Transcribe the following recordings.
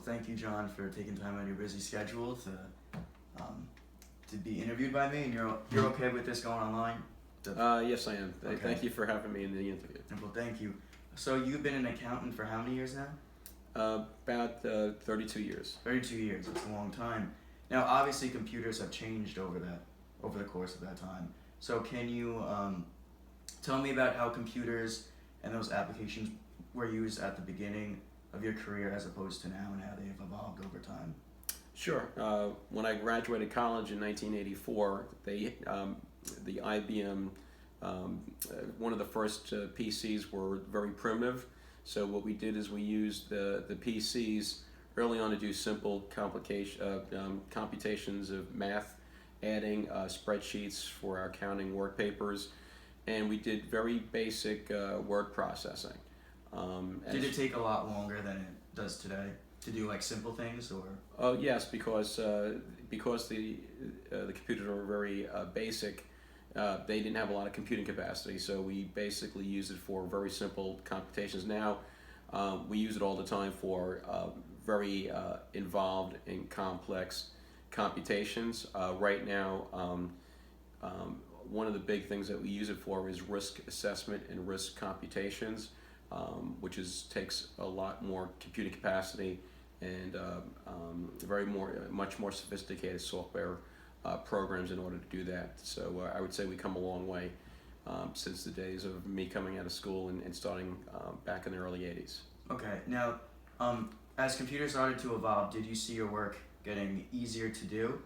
thank you, John, for taking time out of your busy schedule to be interviewed by me, and you're okay with this going online? Yes, I am. Okay. Thank you for having me in the interview. Well, thank you. So you've been an accountant for how many years now? About 32 years. 32 years. That's a long time. Now, obviously, computers have changed over the course of that time. So can you tell me about how computers and those applications were used at the beginning of your career as opposed to now, and how they've evolved over time? Sure. When I graduated college in 1984, the IBM, one of the first PCs were very primitive. So what we did is we used the PCs early on to do simple computations of math, adding spreadsheets for our accounting work papers, and we did very basic word processing. Did it take a lot longer than it does today to do like simple things, or? Oh yes, because the computers were very basic. They didn't have a lot of computing capacity, so we basically used it for very simple computations. Now we use it all the time for very involved and complex computations. Right now, one of the big things that we use it for is risk assessment and risk computations, which takes a lot more computing capacity and much more sophisticated software programs in order to do that. So I would say we come a long way since the days of me coming out of school and starting back in the early 80s. Okay. Now, as computers started to evolve, did you see your work getting easier to do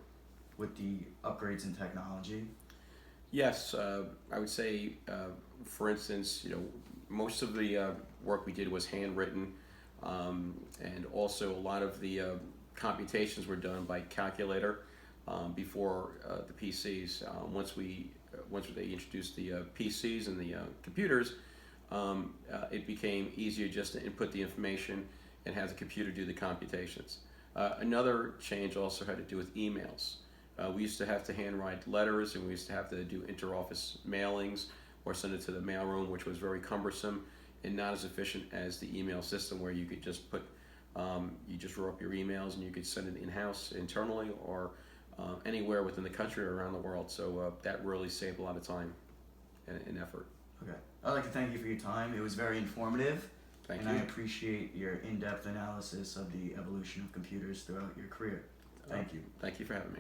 with the upgrades in technology? Yes, I would say, for instance, most of the work we did was handwritten, and also a lot of the computations were done by calculator before the PCs. Once they introduced the PCs and the computers, it became easier just to input the information and have the computer do the computations. Another change also had to do with emails. We used to have to handwrite letters, and we used to have to do interoffice mailings or send it to the mailroom, which was very cumbersome and not as efficient as the email system, where you could just you just wrote up your emails and you could send it in-house internally or anywhere within the country or around the world. So that really saved a lot of time and effort. Okay. I'd like to thank you for your time. It was very informative. Thank and you. I appreciate your in-depth analysis of the evolution of computers throughout your career. Thank you. Thank you for having me.